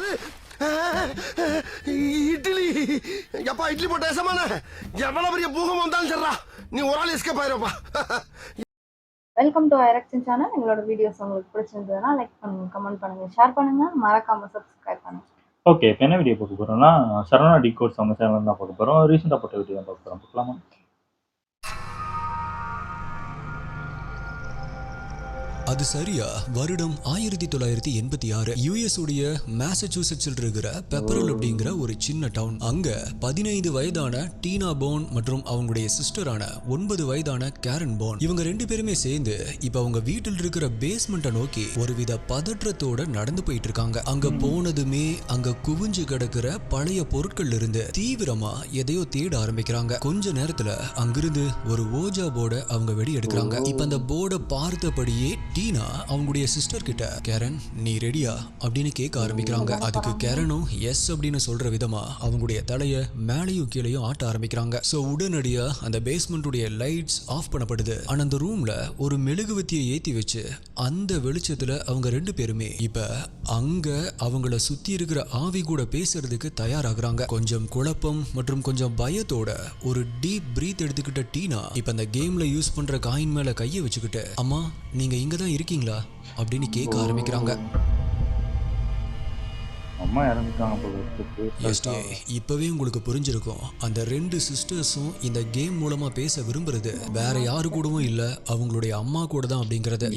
என்னது இட்லி? எப்பா இட்லி போட்ட ஏசமான எவ்வளவு பெரிய பூகம் வந்தாலும் சரிடா, நீ ஒரு ஆள் எஸ்கேப் ஆயிருப்பா. வெல்கம் டு ஐரக்ஷன் சேனல். எங்களோட வீடியோஸ் உங்களுக்கு பிடிச்சிருந்ததுன்னா லைக் பண்ணுங்க, கமெண்ட் பண்ணுங்க, ஷேர் பண்ணுங்க, மறக்காம சப்ஸ்கிரைப் பண்ணுங்க. ஓகே, இப்போ என்ன வீடியோ பார்க்க போகிறோம்னா சரவணா டிகோட்ஸ் அவங்க சேனல் தான் பார்க்க போகிறோம். ரீசெண்டாக போட்ட வீடியோ தான் பார்க்க போகிறோம். பார்க்கலாமா? அது சரியா வருடம் 1986 யுஎஸ் உடைய மேசச்சூசெட்ஸில் இருக்கிற பெப்பரல் அப்படிங்கிற ஒரு சின்ன டவுன். அங்க 15 வயதான டீனா போன் மற்றும் அவங்களுடைய சிஸ்டரான 9 வயதான கேரன் போன், இவங்க 2 பேருமே சேர்ந்து இப்ப அவங்க வீட்டில் இருக்கிற பேஸ்மெண்ட்டை நோக்கி ஒருவித பதற்றத்தோட நடந்து போயிட்டு இருக்காங்க. அங்க போனதுமே அங்க குவிஞ்சு கிடக்கிற பழைய பொருட்கள் இருந்து தீவிரமா எதையோ தேட ஆரம்பிக்கிறாங்க. கொஞ்ச நேரத்துல அங்கிருந்து ஒரு ஓஜா போர்டை அவங்க வெடி எடுக்கிறாங்க. இப்ப அந்த போர்டை பார்த்தபடியே டீனா அவங்களுடைய சிஸ்டர் கிட்ட, கேரன் நீ ரெடியா அப்படின்னு கேட்க ஆரம்பிக்கிறாங்க. அதுக்கு கேரனும் எஸ் அப்படின்னு சொல்ற விதமா அவங்களுடைய தலைய மேலையும் கீழையும் ஆட்ட ஆரம்பிக்கிறாங்க. சோ உடனடியா அந்த பேஸ்மெண்ட்டுடைய லைட்ஸ் ஆஃப் பண்ணப்படுது. ஆனா அந்த ரூம்ல ஒரு மெழுகுவத்தியை ஏத்தி வச்சு அந்த வெளிச்சத்துல அவங்க 2 பேருமே இப்ப அங்க அவங்கள சுத்தி இருக்கிற ஆவி கூட பேசுறதுக்கு தயாராகிறாங்க. கொஞ்சம் குழப்பம் மற்றும் கொஞ்சம் பயத்தோட ஒரு டீப் பிரீத் எடுத்துக்கிட்ட டீனா இப்ப அந்த கேம்ல யூஸ் பண்ற காயின் மேல கையை வச்சுக்கிட்டு, அம்மா நீங்க இங்கதான் இருக்கீங்களா அப்படின்னு கேட்க ஆரம்பிக்கிறாங்க. அம்மா இறந்துட்டாங்க. இப்பவே உங்களுக்கு புரிஞ்சிருக்கும், அந்த 2 சிஸ்டர்ஸும் இந்த கேம் மூலமா பேச விரும்புறது வேற யாரு கூடவும் இல்ல, அவங்களுடைய அம்மா கூட தான் அப்படிங்கறது.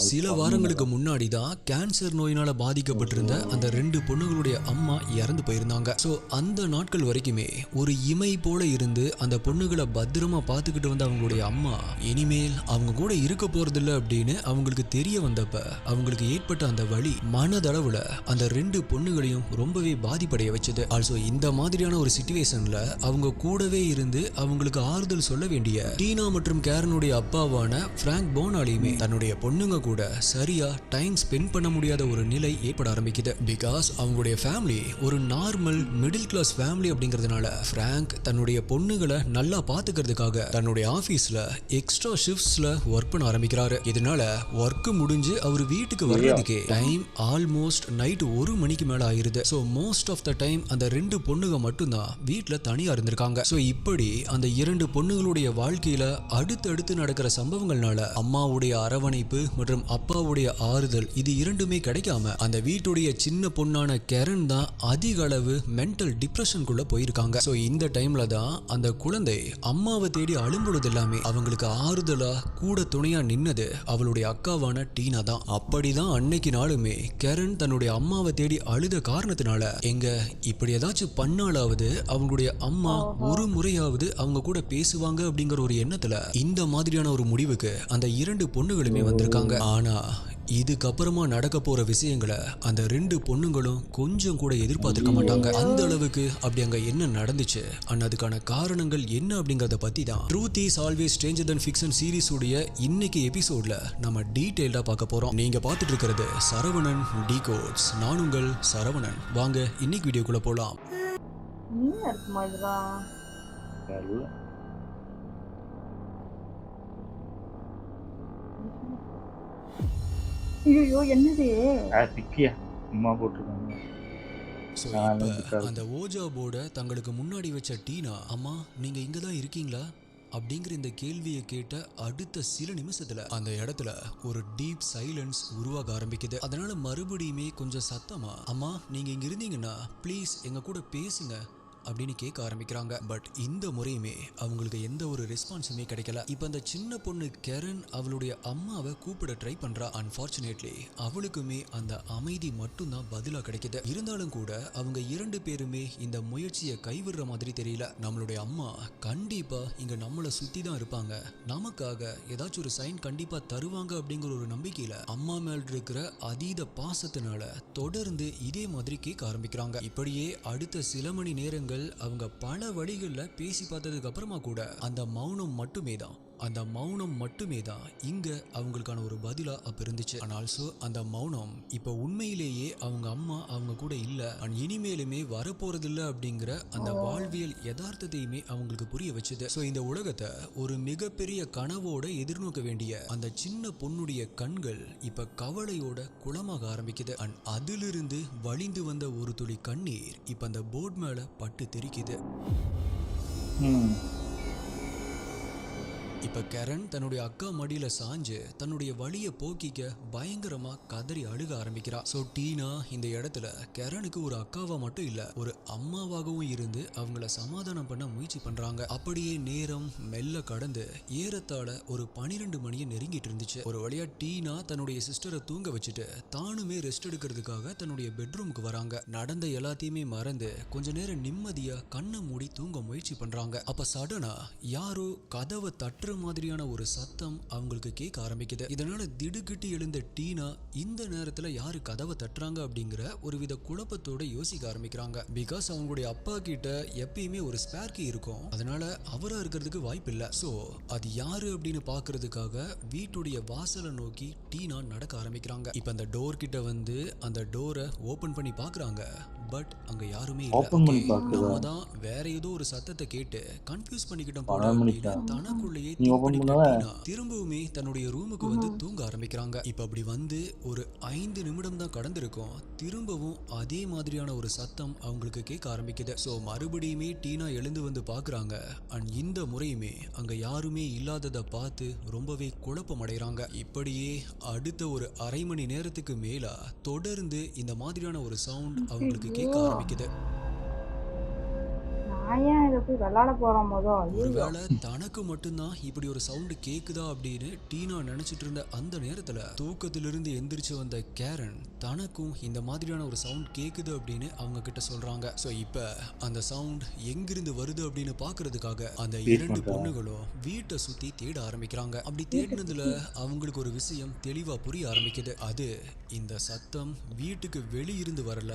சில வாரங்களுக்கு முன்னாடி தான் கேன்சர் நோயினால பாதிக்கப்பட்டிருந்த அந்த 2 பொண்ணுகளுடைய அம்மா இறந்து போயிருந்தாங்க. சோ அந்த நாட்கள் வரைக்குமே ஒரு இமை போல இருந்து அந்த பொண்ணுகளை பத்திரமா பாத்துக்கிட்டு வந்த அவங்களுடைய அம்மா இனிமேல் அவங்க கூட இருக்க போறதில்ல அப்படின்னு அவங்களுக்கு தெரிய வந்தப்ப அவங்களுக்கு ஏற்பட்ட அந்த வலி மனதளவுல அந்த 2 பொண்ணுகள் ரொம்பவே பாதிப்படைய வச்சது. ஆல்சோ இந்த மாதிரியான ஒரு சிச்சுவேஷன்ல அவங்க கூடவே இருந்து அவங்களுக்கு ஆறுதல் சொல்ல வேண்டிய டீனா மற்றும் கேரனுடைய அப்பாவான பிராங்க் போனாலையுமே தன்னுடைய பொண்ணுங்க கூட சரியா டைம் ஸ்பெண்ட் பண்ண முடியாத ஒரு நிலை ஏற்பட ஆரம்பிக்குது. பிகாஸ் அவங்களுடைய ஃபேமிலி ஒரு நார்மல் மிடில் கிளாஸ் ஃபேமிலி அப்படிங்கிறதுனால பிராங்க் தன்னுடைய பொண்ணுகளை நல்லா பாத்துக்கிறதுக்காக தன்னுடைய ஆபீஸ்ல எக்ஸ்ட்ரா ஷிஃப்ட்ஸ்ல ஒர்க் பண்ண ஆரம்பிக்கிறாரு. இதனால ஒர்க் முடிஞ்சு அவர் வீட்டுக்கு வர்றதுக்கே டைம் ஆல்மோஸ்ட் நைட் 1 மணிக்கு மேல ஆயிருது. So most of the time அந்த 2 பொண்ணுங்க மட்டும்தான் வீட்ல தனியா இருந்திருக்காங்க. சோ இப்படி அந்த 2 பொண்ணுங்களுடைய வாழ்க்கையில அடுத்தடுத்து நடக்கிற சம்பவங்கள்னால அம்மாவுடைய அரவணைப்பு மற்றும் அப்பாவுடைய ஆறுதல் இது இரண்டுமே கிடைக்காம அந்த வீட்டுடைய சின்ன பொண்ணான கேரன் தான் அதிக அளவு மென்டல் டிப்ரெஷனுக்குள்ள போயிருக்காங்க. சோ இந்த டைம்ல தான் அந்த குழந்தை அம்மாவை தேடி அழும்பொழுது எல்லாமே அவங்களுக்கு ஆறுதலா கூட துணையா நின்னது அவளுடைய அக்காவான டீனா தான். அப்படிதான் அன்னைக்கு நாளுமே கேரன் தன்னுடைய அம்மாவை தேடி அழுத காரணத்தினால எங்க இப்படி ஏதாச்சும் பண்ணாலாவது அவங்களுடைய அம்மா ஒரு முறையாவது அவங்க கூட பேசுவாங்க அப்படிங்கிற ஒரு எண்ணத்துல இந்த மாதிரியான ஒரு முடிவுக்கு அந்த 2 பொண்ணுகளுமே வந்திருக்காங்க. ஆனா இதுக்கப்புறமா நடக்க போற விஷயங்களை அந்த 2 பொண்ணுங்களும் கொஞ்சம் கூட எதிர்பார்த்திருக்க மாட்டாங்க. அந்த அளவுக்கு அப்படி அங்க என்ன நடந்துச்சு அண்ட் அதுக்கான காரணங்கள் என்ன அப்படிங்கறத பத்தி தான் truth is always Stranger then fiction series உடைய இன்னைக்கு எபிசோட்ல நம்ம டீடைல்டா பார்க்க போறோம். நீங்க பார்த்துட்டு இருக்கிறது சரவணன் டிகோட்ஸ். நான் உங்கள் சரவணன். வாங்க இன்னைக்கு வீடியோக்குள்ள போலாம். ஐயோ என்னது அம்மா போட்டிருக்காங்க. அந்த ஓஜா போர்டை தங்களுக்கு முன்னாடி வச்ச டீனா, அம்மா நீங்க இங்கதான் இருக்கீங்களா அப்படிங்கிற இந்த கேள்வியை கேட்ட அடுத்த சில நிமிஷத்துல அந்த இடத்துல ஒரு டீப் சைலன்ஸ் உருவாக ஆரம்பிக்குது. அதனால மறுபடியுமே கொஞ்சம் சத்தமா, அம்மா நீங்க இங்க இருந்தீங்கன்னா ப்ளீஸ் எங்க கூட பேசுங்க அப்படின்னு கேட்க ஆரம்பிக்கிறாங்க. பட் இந்த முறையுமே அவங்களுக்கு எந்த ஒரு ரெஸ்பான்ஸுமே கிடைக்கல. இப்ப அந்த சின்ன பொண்ணு கேரன் அவளுடைய அம்மாவை கூப்பிட ட்ரை பண்றா. அன்பார்ச்சுனேட்லி அவளுக்குமே அந்த அமைதி மட்டும் தான் பதிலா கிடைக்குது. இருந்தாலும் கூட அவங்க 2 பேருமே இந்த முயற்சியை கைவிடுற மாதிரி தெரியல. நம்மளுடைய அம்மா கண்டிப்பா இங்க நம்மளை சுத்தி தான் இருப்பாங்க, நமக்காக ஏதாச்சும் ஒரு சைன் கண்டிப்பா தருவாங்க அப்படிங்கிற ஒரு நம்பிக்கையில அம்மா மேல் இருக்கிற அதீத பாசத்தினால தொடர்ந்து இதே மாதிரி கேட்க ஆரம்பிக்கிறாங்க. இப்படியே அடுத்த சில மணி நேரங்கள் அவங்க பல வழிகளில் பேசி பார்த்ததுக்கு அப்புறமா கூட அந்த மௌனம் மட்டுமே தான் அந்த மௌனம் மட்டுமே தான் இங்க அவங்களுக்கான ஒரு பதிலா அப்ப இருந்துச்சு. அண்ட் ஆல்சோ அந்த மௌனம் இப்ப உண்மையிலேயே அவங்க அம்மா அவங்க கூட இல்ல அண்ட் இனிமேலுமே வரப்போறது இல்ல அப்படிங்கிற அந்த வாழ்வியல் யதார்த்தத்தையுமே அவங்களுக்கு புரிய வச்சுது. ஸோ இந்த உலகத்தை ஒரு மிகப்பெரிய கனவோட எதிர்நோக்க வேண்டிய அந்த சின்ன பொண்ணுடைய கண்கள் இப்ப கவலையோட குளமாக ஆரம்பிக்குது. அண்ட் அதிலிருந்து வழிந்து வந்த ஒரு துளி கண்ணீர் இப்ப அந்த போர்ட் மேல பட்டு தெரிக்குது. இப்ப கரண் தன்னுடைய அக்கா மடியில சாஞ்சு தன்னுடைய வலிய போக்கிக்க பயங்கரமா கதறி அழுக ஆரம்பிக்கிறா. சோ டீனா இந்த இடத்துல கரனுக்கு ஒரு அக்காவா மட்டும் இல்ல ஒரு அம்மாவாகவும் இருந்து அவங்கள சமாதானம் பண்ண முயற்சி பண்றாங்க. அப்படியே நேரம் மெல்ல கடந்து ஏறத்தாழ ஒரு 12 மணியை நெருங்கிட்டு இருந்துச்சு. ஒரு வழியா டீனா தன்னுடைய சிஸ்டரை தூங்க வச்சுட்டு தானுமே ரெஸ்ட் எடுக்கிறதுக்காக தன்னுடைய பெட்ரூமுக்கு வராங்க. நடந்த எல்லாத்தையுமே மறந்து கொஞ்ச நேரம் நிம்மதியா கண்ணை மூடி தூங்க முயற்சி பண்றாங்க. அப்ப சடனா யாரோ கதவை தட்டுற மாதிரியான ஒரு சத்தம் அவங்களுக்கு கேட்க ஆரம்பிக்குது. இதனால திடுக்கிட்டு எழுந்த டீனா இந்த நேரத்துல யாரு கதவை தட்டுறாங்க அப்படிங்கிற ஒரு வித குழப்பத்தோட யோசிக்க ஆரம்பிக்கிறாங்க. பிகாஸ் அவங்களுடைய அப்பா கிட்ட எப்பயுமே ஒரு ஸ்பேர் கீ இருக்கும், அதனால அவரா இருக்கிறதுக்கு வாய்ப்பு இல்ல. சோ அது யாரு அப்படின்னு பாக்குறதுக்காக வீட்டுடைய வாசலை நோக்கி டீனா நடக்க ஆரம்பிக்கிறாங்க. இப்ப அந்த டோர் கிட்ட வந்து அந்த டோரை ஓபன் பண்ணி பாக்குறாங்க. பட் அங்க யாருமே இல்ல. நம்ம தான் வேற ஏதோ ஒரு சத்தத்தை கேட்டு கன்ஃபியூஸ் பண்ணிக்கிட்டோம் போல அப்படின்னு தனக்குள்ளேயே திரும்பவுமே தன்னுடைய ரூமுக்கு வந்து தூங்க ஆரம்பிக்கிறாங்க. இப்ப அப்படி வந்து ஒரு 5 நிமிடம் தான் கடந்திருக்கும். திரும்பவும் அதே மாதிரியான ஒரு சத்தம் அவங்களுக்கு கேட்க ஆரம்பிக்குது. சோ மறுபடியுமே டீனா எழுந்து வந்து பாக்குறாங்க. அண்ட் இந்த முறையுமே அங்க யாருமே இல்லாததை பார்த்து ரொம்பவே குழப்பம் அடைகிறாங்க. இப்படியே அடுத்த ஒரு அரை மணி நேரத்துக்கு மேலா தொடர்ந்து இந்த மாதிரியான ஒரு சவுண்ட் அவங்களுக்கு கேட்க ஆரம்பிக்குது. ஒருவேளை தனக்கு மட்டும்தான் இப்படி ஒரு சவுண்ட் கேக்குதா அப்படின்னு டீனா நினைச்சிட்டு இருந்த அந்த நேரத்துல தூக்கத்திலிருந்து எந்திரிச்சு வந்த கேரன் தனக்கும் இந்த மாதிரியான ஒரு சவுண்ட் கேக்குது அப்படின்னு அவங்க கிட்ட சொல்றாங்க. சோ இப்ப அந்த சவுண்ட் எங்கிருந்து வருது அப்படின்னு பாக்குறதுக்காக அந்த 2 பொண்ணுகளும் வீட்டை சுத்தி தேட ஆரம்பிக்கிறாங்க. அப்படி தேடினதுல அவங்களுக்கு ஒரு விஷயம் தெளிவா புரிய ஆரம்பிக்குது. அது இந்த சத்தம் வீட்டுக்கு வெளியிருந்து வரல,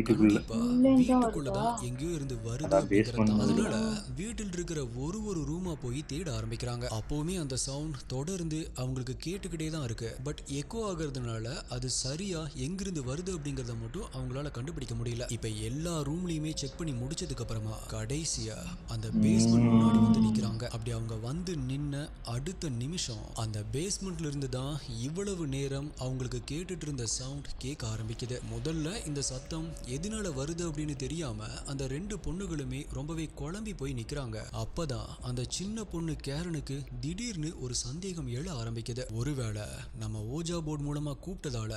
கண்டிப்பா வீட்டுக்குள்ளதான் எங்கேயோ இருந்து வருது. அதனால வீட்டில் இருக்கிற ஒரு ரூமா போய் தேட ஆரம்பிக்கிறாங்க. அப்பவுமே அந்த சவுண்ட் தொடர்ந்து அவங்களுக்கு கேட்டுக்கிட்டே தான் இருக்கு. பட் எக்கோ ஆகுறதுனால அது சரியா எங்கிருந்து வருது அப்படிங்கறத மட்டும் அவங்களால கண்டுபிடிக்க முடியல. இப்ப எல்லா ரூம்லயுமே செக் பண்ணி முடிச்சதுக்கு அப்புறமா கடைசியா அந்த பேஸ்மெண்ட் முன்னாடி வந்து நிக்கிறாங்க. அப்படி அவங்க வந்து நின்ன அடுத்த நிமிஷம் அந்த பேஸ்மெண்ட்ல இருந்து தான் இவ்வளவு நேரம் அவங்களுக்கு கேட்டுட்டு இருந்த சவுண்ட் கேட்க ஆரம்பிக்குது. முதல்ல இந்த சத்தம் எதனால வருது அப்படின்னு தெரியாம அந்த 2 பொண்ணுகளுமே ரொம்பவே குழம்பி போய் நிக்கிறாங்க. அப்பதான் அந்த சின்ன பொண்ணு கேரனுக்கு திடீர்னு ஒரு சந்தேகம் எழ ஆரம்பிக்குது. ஒருவேளை நம்ம ஓஜா போர்டு மூலமா கூப்பிட்டதால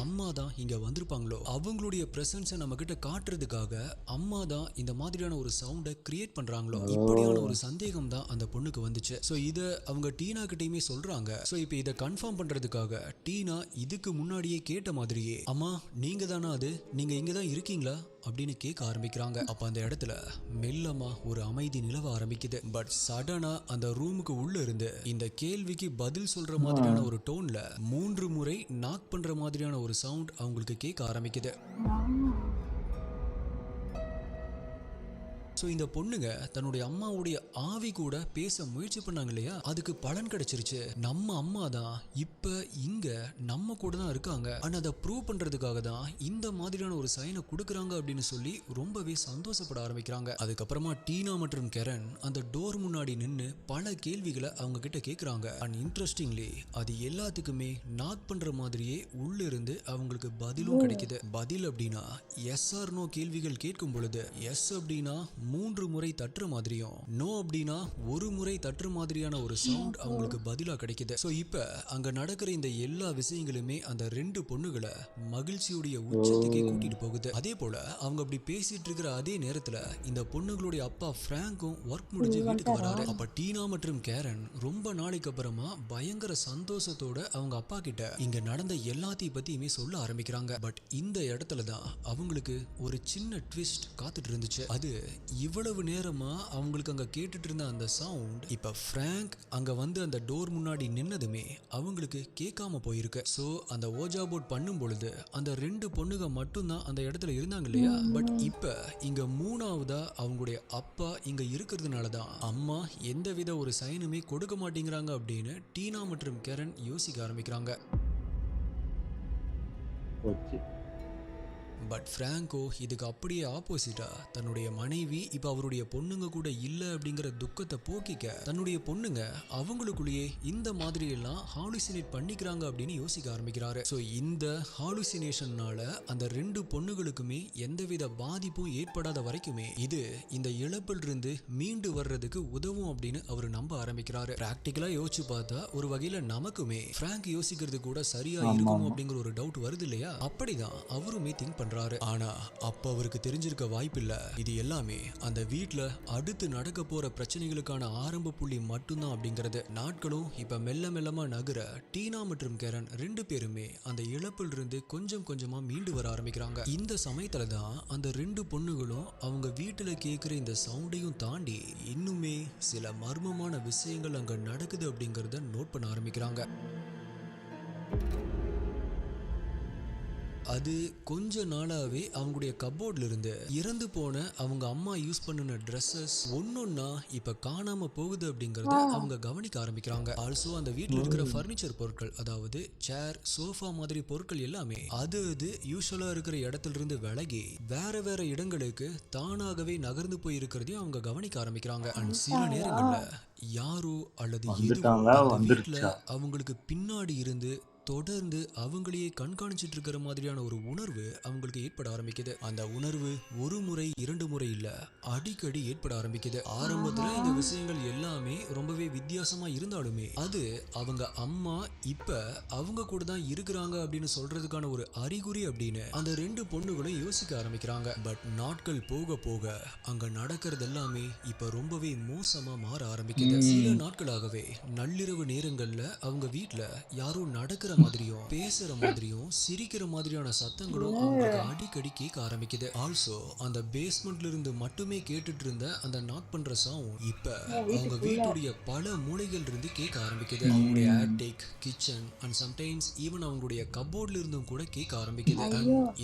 அம்மா தான் இங்க வந்திருப்பாங்களோ, அவங்களுடைய பிரசன்ஸை நம்ம கிட்ட காட்டுறதுக்காக அம்மா தான் இந்த மாதிரியான ஒரு சவுண்டை கிரியேட் பண்றாங்களோ, இப்படியான ஒரு சந்தேகம் தான் அந்த பொண்ணுக்கு வந்துச்சு. சோ இத அவங்க டீனா கிட்டயுமே சொல்றாங்க. சோ இப்ப இத கன்ஃபார்ம் பண்றதுக்காக டீனா இதுக்கு முன்னாடியே கேட்ட மாதிரியே, அம்மா நீங்க தானா அது, நீங்க இங்கதான் இருக்கீங்களா அப்படின்னு கேட்க ஆரம்பிக்கிறாங்க. அப்ப அந்த இடத்துல மெல்லமா ஒரு அமைதி நிலவ ஆரம்பிக்குது. பட் சடனா அந்த ரூமுக்கு உள்ள இருந்து இந்த கேள்விக்கு பதில் சொல்ற மாதிரியான ஒரு டோன்ல 3 முறை நாக் பண்ற மாதிரியான ஒரு சவுண்ட் அவங்களுக்கு கேட்க ஆரம்பிக்குது. ஸோ இந்த பொண்ணுங்க தன்னுடைய அம்மாவுடைய ஆவி கூட பேச முயற்சி பண்ணாங்க இல்லையா, அதுக்கு பலன் கிடைச்சிருச்சு. நம்ம அம்மா தான் இப்ப இங்க நம்ம கூட தான் இருக்காங்க. ஆனா அதை ப்ரூவ் பண்றதுக்காக தான் இந்த மாதிரியான ஒரு சைனை கொடுக்குறாங்க அப்படின்னு சொல்லி ரொம்பவே சந்தோஷப்பட ஆரம்பிக்கிறாங்க. அதுக்கப்புறமா டீனா மற்றும் கெரன் அந்த டோர் முன்னாடி நின்று பல கேள்விகளை அவங்க கிட்ட கேட்குறாங்க. அண்ட் இன்ட்ரெஸ்டிங்லி அது எல்லாத்துக்குமே நாக் பண்ற மாதிரியே உள்ள இருந்து அவங்களுக்கு பதிலும் கிடைக்குது. பதில் அப்படின்னா எஸ் ஆர் நோ கேள்விகள் கேட்கும் பொழுது எஸ் அப்படின்னா 3 முறை தட்டுற மாதிரியும், நோ அப்படின்னா 1 முறை தட்டுற மாதிரியான ஒரு சவுண்ட் அவங்களுக்கு பதிலா கிடைக்குது. சோ இப்ப அங்க நடக்கிற இந்த எல்லா விஷயங்களுமே அந்த 2 பொண்ணுகளை மகிழ்ச்சியுடைய உச்சத்துக்கே கூட்டிட்டு போகுது. அதே போல அவங்க அப்படி பேசிட்டு இருக்கிற அதே நேரத்துல இந்த பொண்ணுங்களுடைய அப்பா பிராங்கும் ஒர்க் முடிஞ்சு வீட்டுக்கு வராரு. அப்ப டீனா மற்றும் கேரன் ரொம்ப நாளைக்கு அப்புறமா பயங்கர சந்தோஷத்தோட அவங்க அப்பா கிட்ட இங்க நடந்த எல்லாத்தையும் பத்தியுமே சொல்ல ஆரம்பிக்கிறாங்க. பட் இந்த இடத்துல தான் அவங்களுக்கு ஒரு சின்ன ட்விஸ்ட் காத்துட்டு இருந்துச்சு. அது இவ்வளவு நேரமா அவங்களுக்கு அங்க கேட்டுட்டு இருந்த அந்த சவுண்ட் இப்ப பிராங்க் அங்க வந்து அந்த டோர் முன்னாடி நின்னதுமே அவங்களுக்கு கேட்காம போயிருக்கு. சோ அந்த ஓஜா போர்ட் பண்ணும் பொழுது அந்த 2 பொண்ணுங்க மட்டும்தான் அந்த இடத்துல இருந்தாங்க இல்லையா. பட் இப்ப இங்க 3ஆவதா அவங்களுடைய அப்பா இங்க இருக்கிறதுனால தான் அம்மா எந்தவித ஒரு சைனுமே கொடுக்க மாட்டேங்கிறாங்க அப்படின்னு டீனா மற்றும் கேரன் யோசிக்க ஆரம்பிக்கிறாங்க. பட் பிராங்கோ இதுக்கு அப்படியே ஆப்போசிட்டா தன்னுடைய மனைவி இப்ப அவருடைய பொண்ணுங்க கூட இல்ல அப்படிங்கிற துக்கத்தை போக்கிக்க தன்னுடைய பொண்ணுங்க அவங்களுக்குள்ளேயே இந்த மாதிரி எல்லாம் ஹாலுசினேட் பண்ணிக்கிறாங்க அப்படின்னு யோசிக்க ஆரம்பிக்கிறாரு. சோ இந்த ஹாலுசினேஷன்னால அந்த 2 பொண்ணுகளுக்குமே எந்தவித பாதிப்பும் ஏற்படாத வரைக்குமே இது இந்த இழப்பில் இருந்து மீண்டு வர்றதுக்கு உதவும் அப்படின்னு அவர் நம்ப ஆரம்பிக்கிறாரு. பிராக்டிகலா யோசிச்சு பார்த்தா ஒரு வகையில நமக்குமே பிராங்க் யோசிக்கிறது கூட சரியா இருக்கும் அப்படிங்கிற ஒரு டவுட் வருது இல்லையா. அப்படிதான் அவருமே திங்க் பண்றாரு. ஆனா அப்ப அவருக்கு தெரிஞ்சிருக்க வாய்ப்பில்ல இது எல்லாமே அந்த வீட்ல அடுத்து நடக்க போற பிரச்சனைகளுக்கான ஆரம்ப புள்ளி மட்டும்தான் அப்படிங்கறது. நாட்களும் இப்ப மெல்ல மெல்லமா நகர டீனா மற்றும் கேரன் 2 பேருமே அந்த இழப்பில் இருந்து கொஞ்சம் கொஞ்சமா மீண்டு வர ஆரம்பிக்கிறாங்க. இந்த சமயத்துல தான் அந்த 2 பொண்ணுகளும் அவங்க வீட்டுல கேக்குற இந்த சவுண்டையும் தாண்டி இன்னுமே சில மர்மமான விஷயங்கள் அங்க நடக்குது அப்படிங்கறத நோட் பண்ண ஆரம்பிக்கிறாங்க. அது கொஞ்ச நாளாவே அவங்களுடைய கப்போர்ட்ல இருந்து இறந்து போன அவங்க அம்மா யூஸ் பண்ணின ட்ரெஸ்ஸஸ் ஒன்னொன்னா இப்ப காணாம போகுது அப்படிங்கறத அவங்க கவனிக்க ஆரம்பிக்கிறாங்க. ஆல்சோ அந்த வீட்டுல இருக்கிற பர்னிச்சர் பொருட்கள், அதாவது சேர், சோஃபா மாதிரி பொருட்கள் எல்லாமே அது யூசுவலா இருக்கிற இடத்துல இருந்து விலகி வேற வேற இடங்களுக்கு தானாகவே நகர்ந்து போய் இருக்கிறதையும் அவங்க கவனிக்க ஆரம்பிக்கிறாங்க. அண்ட் சில நேரங்கள்ல யாரோ அல்லது எதுவும் வீட்டுல அவங்களுக்கு பின்னாடி இருந்து தொடர்ந்து அவங்களையே கண்காணிச்சிட்டு இருக்கிற மாதிரியான ஒரு உணர்வு அவங்களுக்கு ஏற்பட ஆரம்பிக்குது. அந்த உணர்வு ஒரு முறை 2 முறை இல்ல, அடிக்கடி ஏற்பட ஆரம்பிக்குது. ஆரம்பத்துல இந்த விஷயங்கள் எல்லாமே ரொம்பவே வித்தியாசமா இருந்தாலுமே அது அவங்க அம்மா இப்ப அவங்க கூட தான் இருக்கிறாங்க அப்படின்னு சொல்றதுக்கான ஒரு அறிகுறி அப்படின்னு அந்த 2 பொண்ணுகளும் யோசிக்க ஆரம்பிக்கிறாங்க. பட் நாட்கள் போக போக அங்க நடக்கிறது எல்லாமே இப்ப ரொம்பவே மோசமா மாற ஆரம்பிக்குது. சில நாட்களாகவே நள்ளிரவு நேரங்கள்ல அவங்க வீட்டுல யாரோ நடக்கிற மாதிரியும் பேசுற மாதிரியும் சிரிக்கிற மாதிரியான சத்தங்களும் அவங்களுக்கு அடிக்கடி கேட்க ஆரம்பிக்குது. ஆல்சோ அந்த பேஸ்மெண்ட்ல இருந்து மட்டுமே கேட்டுட்டு இருந்த அந்த நாக் பண்ற சவுண்ட் இப்ப அவங்க வீட்டுடைய பல மூலைகள் இருந்து கேட்க ஆரம்பிக்குது. அவங்களுடைய attic, kitchen and sometimes even அவங்களுடைய கப்போர்ட்ல இருந்தும் கூட கேட்க ஆரம்பிக்குது.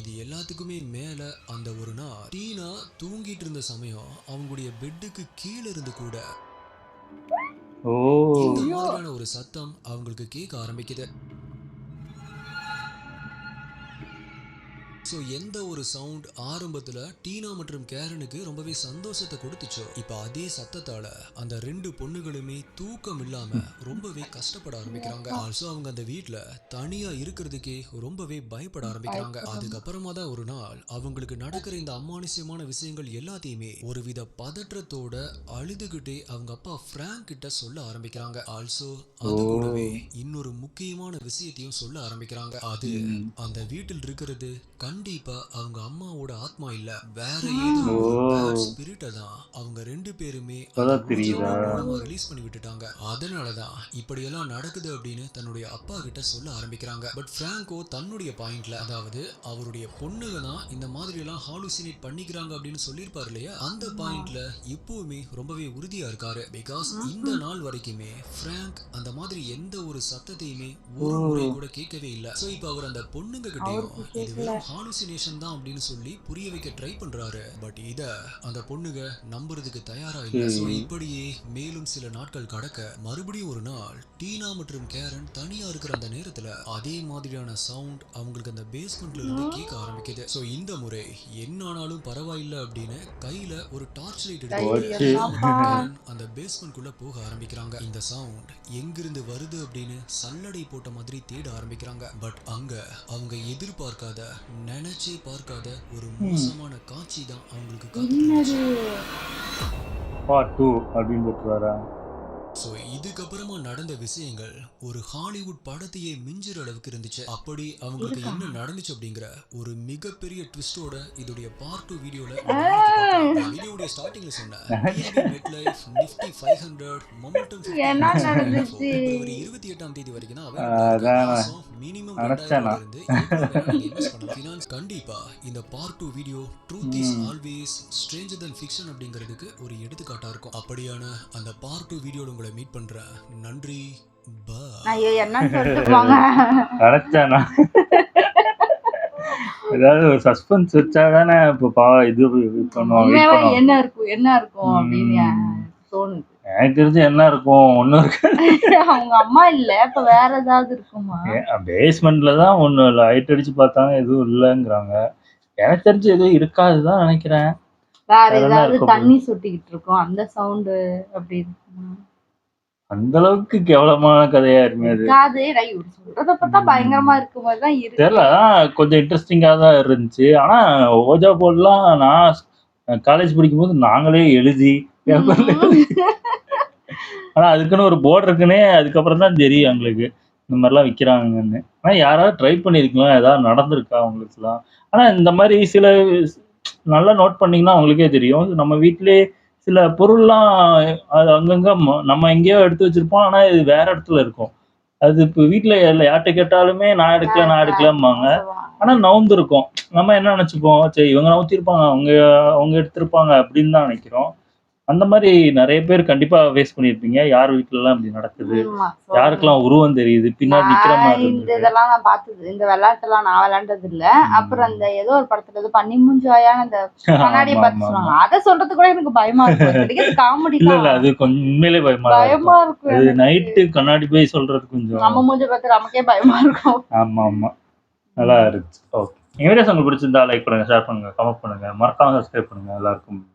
இது எல்லாத்துக்குமே மேல அந்த ஒரு நாள் டீனா தூங்கிட்டு இருந்த சமயம் அவங்களுடைய பெட்டுக்கு கீழே இருந்து கூட இந்த மாதிரியான ஒரு சத்தம் அவங்களுக்கு கேட்க ஆரம்பிக்குது. ஸோ எந்த ஒரு சவுண்ட் ஆரம்பத்துல டீனா மற்றும் கேரனுக்கு ரொம்பவே சந்தோஷத்தை கொடுத்துச்சோ இப்ப அதே சத்தத்தால அந்த 2 பொண்ணுகளுமே தூக்கம் இல்லாம ரொம்பவே கஷ்டப்பட ஆரம்பிக்கிறாங்க. ஆல்சோ அவங்க அந்த வீட்டுல தனியா இருக்கிறதுக்கே ரொம்பவே பயப்பட ஆரம்பிக்கிறாங்க. அதுக்கப்புறமா தான் ஒரு நாள் அவங்களுக்கு நடக்கிற இந்த அமானுஷ்யமான விஷயங்கள் எல்லாத்தையுமே ஒருவித பதற்றத்தோட அழுதுகிட்டே அவங்க அப்பா பிராங்க் கிட்ட சொல்ல ஆரம்பிக்கிறாங்க. ஆல்சோ அது கூடவே இன்னொரு முக்கியமான விஷயத்தையும் சொல்ல ஆரம்பிக்கிறாங்க. அது அந்த வீட்டில் இருக்கிறது கண்டிப்பா அவங்க அம்மாவோட ஆத்மா இல்ல, வேற ஏதோ ஸ்பிரிட்ட தான் அவங்க 2 பேருமே ரிலீஸ் பண்ணி விட்டுட்டாங்க. அதனாலதான் இப்படி எல்லாம் நடக்குது அப்படின்னு தன்னுடைய அப்பா கிட்ட சொல்ல ஆரம்பிக்கிறாங்க. பட் பிராங்கோ தன்னுடைய பாயிண்ட்ல, அதாவது அவருடைய பொண்ணுங்க தான் இந்த மாதிரி எல்லாம் ஹாலுசினேட் பண்ணிக்கிறாங்க அப்படின்னு சொல்லியிருப்பாரு இல்லையா, அந்த பாயிண்ட்ல இப்பவுமே ரொம்பவே உறுதியா இருக்காரு. பிகாஸ் இந்த நாள் வரைக்குமே பிராங்க் அந்த மாதிரி எந்த ஒரு சத்தத்தையுமே ஒரு முறை கூட கேட்கவே இல்லை. சோ இப்ப அவர் அந்த பொண்ணுங்க கிட்டயும் இது வெறும் ஹாலுசினேஷன் தான் அப்படின்னு சொல்லி புரிய வைக்க ட்ரை பண்றாரு. பட் இத அந்த பொண்ணுங்க நம்புறதுக்கு தயாரா இல்ல. சோ இப்படியே மேலும் சில நாட்கள் கடக்க மறுபடியும் ஒரு நாள் டீனா மற்றும் கேரன் தனியா இருக்கிற அந்த நேரத்துல அதே மாதிரியான சவுண்ட் அவங்களுக்கு அந்த பேஸ்மெண்ட்ல இருந்து கேட்க ஆரம்பிக்குது. சோ இந்த முறை என்ன ஆனாலும் பரவாயில்லை அப்படின்னு கையில ஒரு டார்ச் லைட் எடுத்து அந்த பேஸ்மெண்ட் குள்ள போக ஆரம்பிக்கிறாங்க. இந்த சவுண்ட் எங்கிருந்து வருது அப்படின்னு சல்லடை போட்ட மாதிரி தேட ஆரம்பிக்கிறாங்க. பட் அங்க அவங்க எதிர்பார்க்காத, நினைச்சே பார்க்காத ஒரு மோசமான காட்சி தான் அவங்களுக்கு காத்துட்டு. பார்ட் 2 அப்படின்னு போட்டுறாரா. ஸோ இதுக்கப்புறமா நடந்த விஷயங்கள் ஒரு ஹாலிவுட் படத்தையே மிஞ்சுற அளவுக்கு இருந்துச்சு. அப்படி அவங்களுக்கு என்ன நடந்துச்சு அப்படிங்கிற ஒரு மிகப்பெரிய ட்விஸ்டோட இதோடைய பார்ட் 2 வீடியோல வீடியோடைய ஸ்டார்டிங்ல சொன்னேன் நிஃப்டி 500 மொமெண்டம் பிப்ரவரி 28ஆம் தேதி வரைக்கும் தான் மினிமம் 2000 இருந்து இன்வெஸ்ட் பண்ணலாம். ஃபினான்ஸ் கண்டிப்பா இந்த part 2 video truth is always Stranger then fiction அப்படிங்கிறதுக்கு ஒரு எடுத்துக்காட்டா இருக்கும். அப்படியான அந்த பார்ட் 2 வீடியோல உங்களை மீட் பண்றேன். நன்றி. நான் என்னன்னு சொல்லிட்டு போங்க. கிடைச்சானா ஏதாவது ஒரு சஸ்பென்ஸ் வச்சாதானே இப்போ இது பண்ணுவாங்க உண்மையாவே என்ன இருக்கும் அப்படின்னு தோணுது. எனக்கு தெரிஞ்சு என்ன இருக்கும் ஒன்றும் இருக்கு. அவங்க அம்மா இல்ல, இப்ப வேற ஏதாவது இருக்குமா? பேஸ்மெண்ட்ல தான் ஒன்றும் இல்லை, லைட் அடிச்சு பார்த்தாங்க எதுவும் இல்லைங்கிறாங்க. எனக்கு தெரிஞ்சு எதுவும் இருக்காதுதான் நினைக்கிறேன். வேற ஏதாவது தண்ணி சொட்டிக்கிட்டு இருக்கும் அந்த சவுண்டு அப்படி இருக்குமா? அந்த அளவுக்கு கேவலமான கதையா இருக்குமே அது. சொல்றத பார்த்தா பயங்கரமா இருக்க மாதிரி தான் இருக்கு. தெரியல, கொஞ்சம் இன்ட்ரெஸ்டிங்கா தான் இருந்துச்சு. ஆனா ஓஜா போர்ட்லாம் நான் காலேஜ் படிக்கும்போது நாங்களே எழுதி பேப்பர்ல ஆனா அதுக்குன்னு ஒரு போர்டு இருக்குன்னே அதுக்கப்புறம் தான் தெரியும் எங்களுக்கு இந்த மாதிரிலாம் விற்கிறாங்கன்னு. ஆனா யாராவது ட்ரை பண்ணியிருக்கலாம், ஏதாவது நடந்திருக்கா அவங்களுக்குலாம்? ஆனா இந்த மாதிரி சில நல்லா நோட் பண்ணீங்கன்னா அவங்களுக்கே தெரியும். நம்ம வீட்டிலேயே சில பொருள்லாம் அது அங்கங்க நம்ம எங்கேயோ எடுத்து வச்சிருப்போம், ஆனா இது வேற இடத்துல இருக்கும். அது இப்போ வீட்டில் யார்கிட்ட கேட்டாலுமே நான் எடுக்கலம்பாங்க. ஆனா நவுந்திருக்கும். நம்ம என்ன நினைச்சுப்போம், சரி இவங்க நவுத்திருப்பாங்க, அவங்க எடுத்திருப்பாங்க அப்படின்னு தான் நினைக்கிறோம். அந்த மாதிரி நிறைய பேர் கண்டிப்பா ஃபேஸ் பண்ணியிருப்பீங்க. யார் வீட்டுலலாம் இப்படி நடக்குது, யாருக்கெல்லாம் உருவம் தெரியுது, பின்னாடி நிக்கிற மாதிரி இந்த இதெல்லாம் நான் பார்த்தது. இந்த விளையாட்டுலாம் நான் விளையாண்டது இல்ல. அப்புறம் அந்த ஏதோ ஒரு படத்துல ஏதோ பண்ணி மூஞ்சாயான அந்த கண்ணாடியை பார்த்து சொல்லுவாங்க. அதை சொல்றது கூட எனக்கு பயமா இருக்கும். காமெடி இல்ல அது கொஞ்சம் உண்மையிலே பயமா இருக்கும். அது நைட்டு கண்ணாடி போய் சொல்றது கொஞ்சம் நம்ம மூஞ்ச பார்த்து நமக்கே பயமா இருக்கும். ஆமா நல்லா இருந்துச்சு. ஓகே, எங்க வீடியோஸ் உங்களுக்கு பிடிச்சிருந்தா லைக் பண்ணுங்க, ஷேர் பண்ணுங்க, கமெண்ட் பண்ணுங்க, மறக்காம சப்ஸ்கிரைப் பண்ணுங்க. எல்லாருக்கும்